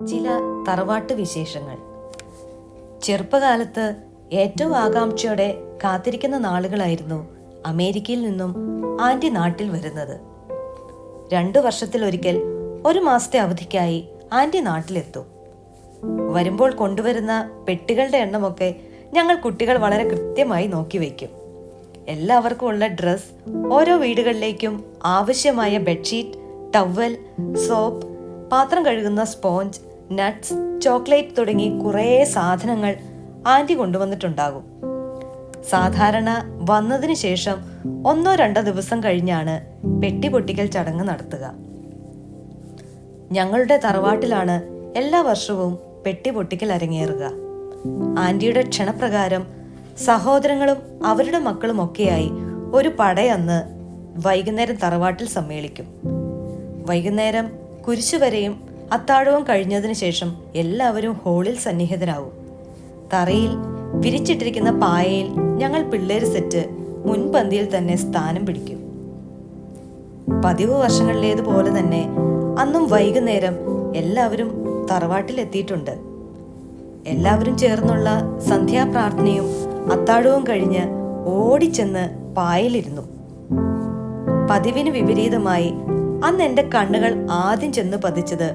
ചില തറവാട്ട് വിശേഷങ്ങൾ. ചെറുപ്പകാലത്ത് ഏറ്റവും ആകാംക്ഷയോടെ കാത്തിരിക്കുന്ന നാളുകളായിരുന്നു അമേരിക്കയിൽ നിന്നും ആൻറ്റി നാട്ടിൽ വരുന്നത്. 2 വർഷത്തിലൊരിക്കൽ 1 മാസത്തെ അവധിക്കായി ആൻറ്റി നാട്ടിലെത്തും. വരുമ്പോൾ കൊണ്ടുവരുന്ന പെട്ടികളുടെ എണ്ണമൊക്കെ ഞങ്ങൾ കുട്ടികൾ വളരെ കൃത്യമായി നോക്കി വയ്ക്കും. എല്ലാവർക്കും ഉള്ള ഡ്രസ്, ഓരോ വീടുകളിലേക്കും ആവശ്യമായ ബെഡ്ഷീറ്റ്, ടവൽ, സോപ്പ്, പാത്രം കഴുകുന്ന സ്പോഞ്ച്, നട്ട്സ്, ചോക്ലേറ്റ് തുടങ്ങി കുറേ സാധനങ്ങൾ ആൻറ്റി കൊണ്ടുവന്നിട്ടുണ്ടാകും. സാധാരണ വന്നതിന് ശേഷം 1-2 ദിവസം കഴിഞ്ഞാണ് പെട്ടി പൊട്ടിക്കൽ ചടങ്ങ് നടത്തുക. ഞങ്ങളുടെ തറവാട്ടിലാണ് എല്ലാ വർഷവും പെട്ടി പൊട്ടിക്കൽ അരങ്ങേറുക. ആൻറ്റിയുടെ ക്ഷണപ്രകാരം സഹോദരങ്ങളും അവരുടെ മക്കളും ഒക്കെയായി ഒരു പടയന്ന് വൈകുന്നേരം തറവാട്ടിൽ സമ്മേളിക്കും. വൈകുന്നേരം കുരിശുവരെയും അത്താഴവും കഴിഞ്ഞതിന് ശേഷം എല്ലാവരും ഹാളിൽ സന്നിഹിതരാകും. തറയിൽ വിരിച്ചിട്ടിരിക്കുന്ന പായയിൽ ഞങ്ങൾ പിള്ളേര് സെറ്റ് മുൻപന്തിയിൽ തന്നെ സ്ഥാനം പിടിക്കും. പതിവ് വർഷങ്ങളിലേതുപോലെ തന്നെ അന്നും വൈകുന്നേരം എല്ലാവരും തറവാട്ടിലെത്തിയിട്ടുണ്ട്. എല്ലാവരും ചേർന്നുള്ള സന്ധ്യാപ്രാർത്ഥനയും അത്താഴവും കഴിഞ്ഞ് ഓടിച്ചെന്ന് പായലിരുന്നു. പതിവിന് വിപരീതമായി അന്ന് എൻ്റെ കണ്ണുകൾ ആദ്യം ചെന്ന് പതിച്ചത്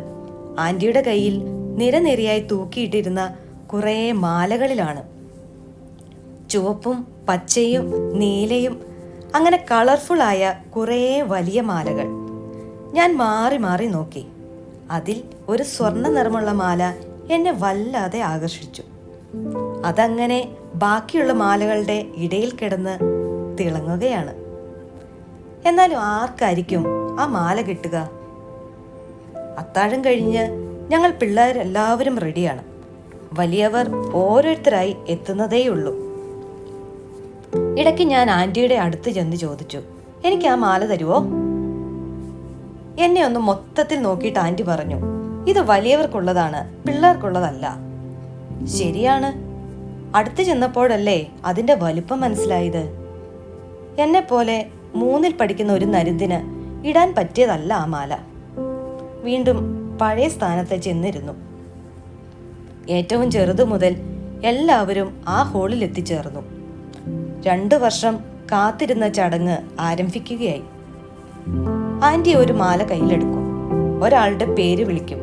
ആൻറ്റിയുടെ കയ്യിൽ നിരനിരയായി തൂക്കിയിട്ടിരുന്ന കുറേ മാലകളിലാണ്. ചുവപ്പും പച്ചയും നീലയും അങ്ങനെ കളർഫുള്ളായ കുറേ വലിയ മാലകൾ. ഞാൻ മാറി മാറി നോക്കി. അതിൽ ഒരു സ്വർണ്ണ നിറമുള്ള മാല എന്നെ വല്ലാതെ ആകർഷിച്ചു. അതങ്ങനെ ബാക്കിയുള്ള മാലകളുടെ ഇടയിൽ കിടന്ന് തിളങ്ങുകയാണ്. എന്നാലും ആർക്കായിരിക്കും ആ മാല കിട്ടുക? അത്താഴം കഴിഞ്ഞ് ഞങ്ങൾ പിള്ളേരെല്ലാവരും റെഡിയാണ്. വലിയവർ ഓരോരുത്തരായി എത്തുന്നതേയുള്ളൂ. ഇടയ്ക്ക് ഞാൻ ആൻറ്റിയുടെ അടുത്ത് ചെന്ന് ചോദിച്ചു, എനിക്ക് ആ മാല തരുവോ? എന്നെ ഒന്ന് മൊത്തത്തിൽ നോക്കിയിട്ട് ആൻറ്റി പറഞ്ഞു, ഇത് വലിയവർക്കുള്ളതാണ്, പിള്ളേർക്കുള്ളതല്ല. ശരിയാണ്. അടുത്ത് ചെന്നപ്പോഴല്ലേ അതിന്റെ വലിപ്പം മനസ്സിലായത്. എന്നെ പോലെ 3ൽ പഠിക്കുന്ന ഒരു നരുന്തിന് ഇടാൻ പറ്റിയതല്ല ആ മാല. വീണ്ടും പഴയ സ്ഥാനത്ത് ചെന്നിരുന്നു. ഏറ്റവും ചെറുതു മുതൽ എല്ലാവരും ആ ഹാളിൽ എത്തിച്ചേർന്നു. 2 വർഷം കാത്തിരുന്ന ചടങ്ങ് ആരംഭിക്കുകയായി. ആൻറ്റി ഒരു മാല കയ്യിലെടുക്കും. ഒരാളുടെ പേര് വിളിക്കും.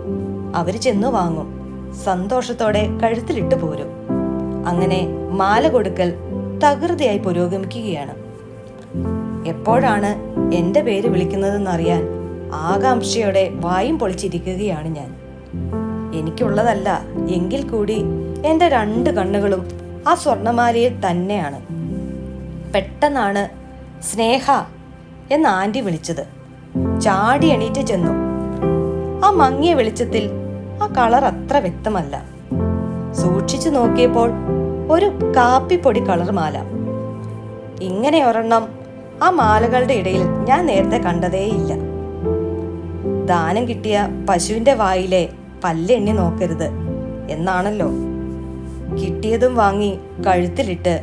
അവര് ചെന്നു വാങ്ങും. സന്തോഷത്തോടെ കഴുത്തിലിട്ട് പോരും. അങ്ങനെ മാല കൊടുക്കൽ തകൃതിയായി പുരോഗമിക്കുകയാണ്. എപ്പോഴാണ് എൻ്റെ പേര് വിളിക്കുന്നതെന്നറിയാൻ ആകാംക്ഷയോടെ വായും പൊളിച്ചിരിക്കുകയാണ് ഞാൻ. എനിക്കുള്ളതല്ല എങ്കിൽ കൂടി എൻ്റെ 2 കണ്ണുകളും ആ സ്വർണമാലയിൽ തന്നെയാണ്. പെട്ടെന്നാണ് സ്നേഹ എന്ന് ആൻറ്റി വിളിച്ചത്. ചാടി എണീറ്റ് ചെന്നു. ആ മങ്ങിയ വെളിച്ചത്തിൽ ആ കളർ അത്ര വ്യക്തമല്ല. സൂക്ഷിച്ചു നോക്കിയപ്പോൾ ഒരു കാപ്പിപ്പൊടി കളർ മാല. ഇങ്ങനെ ഒരെണ്ണം ആ മാലകളുടെ ഇടയിൽ ഞാൻ നേരത്തെ കണ്ടതേയില്ല. ദാനം കിട്ടിയ പശുവിന്റെ വായിലെ പല്ലെണ്ണി നോക്കരുത് എന്നാണല്ലോ. കിട്ടിയതും വാങ്ങി കഴുത്തിലിട്ട്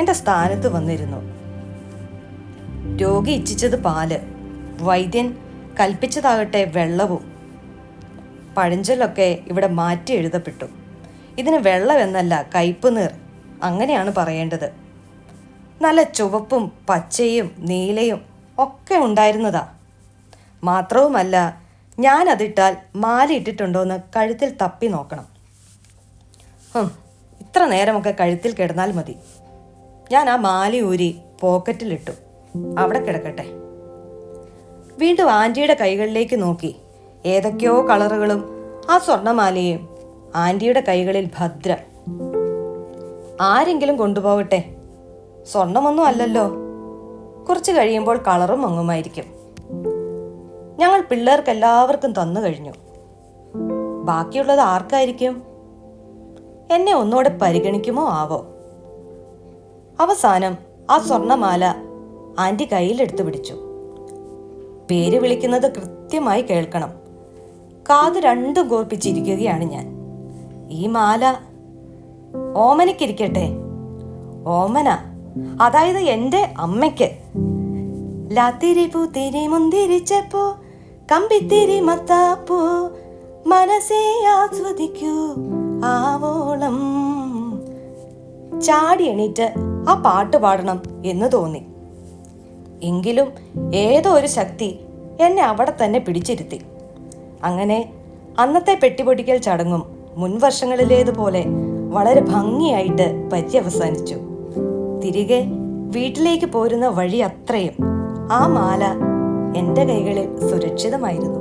എൻ്റെ സ്ഥാനത്ത് വന്നിരുന്നു. രോഗി ഇച്ഛിച്ചത് പാല്, വൈദ്യൻ കൽപ്പിച്ചതാകട്ടെ വെള്ളവും. പഴഞ്ചൊല്ലൊക്കെ ഇവിടെ മാറ്റി എഴുതപ്പെട്ടു. ഇതിന് വെള്ളം എന്നല്ല, കയ്പ് നീർ അങ്ങനെയാണ് പറയേണ്ടത്. നല്ല ചുവപ്പും പച്ചയും നീലയും ഒക്കെ ഉണ്ടായിരുന്നതാ. മാത്രവുമല്ല, ഞാൻ അതിട്ടാൽ മാല ഇട്ടിട്ടുണ്ടോയെന്ന് കഴുത്തിൽ തപ്പി നോക്കണം. ഇത്ര നേരമൊക്കെ കഴുത്തിൽ കിടന്നാൽ മതി. ഞാൻ ആ മാല ഊരി പോക്കറ്റിലിട്ടു. അവിടെ കിടക്കട്ടെ. വീണ്ടും ആൻറ്റിയുടെ കൈകളിലേക്ക് നോക്കി. ഏതൊക്കെയോ കളറുകളും ആ സ്വർണമാലയും ആൻറ്റിയുടെ കൈകളിൽ ഭദ്ര. ആരെങ്കിലും കൊണ്ടുപോകട്ടെ, സ്വർണമൊന്നും അല്ലല്ലോ. കുറച്ച് കഴിയുമ്പോൾ കളറും മങ്ങുമായിരിക്കും. ഞങ്ങൾ പിള്ളേർക്ക് എല്ലാവർക്കും തന്നു കഴിഞ്ഞു. ബാക്കിയുള്ളത് ആർക്കായിരിക്കും? എന്നെ ഒന്നുകൂടെ പരിഗണിക്കുമോ ആവോ? അവസാനം ആ സ്വർണമാല ആൻറ്റി കയ്യിലെടുത്ത് പിടിച്ചു. പേര് വിളിക്കുന്നത് കൃത്യമായി കേൾക്കണം. കാത് 2 കോർപ്പിച്ചിരിക്കുകയാണ് ഞാൻ. ഈ മാല ഓമനയ്ക്കിരിക്കട്ടെ. ഓമന, അതായത് എൻ്റെ അമ്മയ്ക്ക്. ലാത്തിരി പൂത്തിരി മുന്തിരിച്ചപ്പോ കമ്പിത്തിരി മത്താപ്പൂ മനസ്സേ ആസ്വദിക്കൂ ആവോളം. ചാടി എണീറ്റ് ആ പാട്ട് പാടണം എന്ന് തോന്നി. എങ്കിലും ഏതോ ഒരു ശക്തി എന്നെ അവിടെ തന്നെ പിടിച്ചിരുത്തി. അങ്ങനെ അന്നത്തെ പെട്ടിപൊടിക്കൽ ചടങ്ങും മുൻവർഷങ്ങളിലേതുപോലെ വളരെ ഭംഗിയായിട്ട് പര്യവസാനിച്ചു. തിരികെ വീട്ടിലേക്ക് പോരുന്ന വഴി അത്രയും ആ മാല എൻ്റെ കൈകളിൽ സുരക്ഷിതമായിരുന്നു.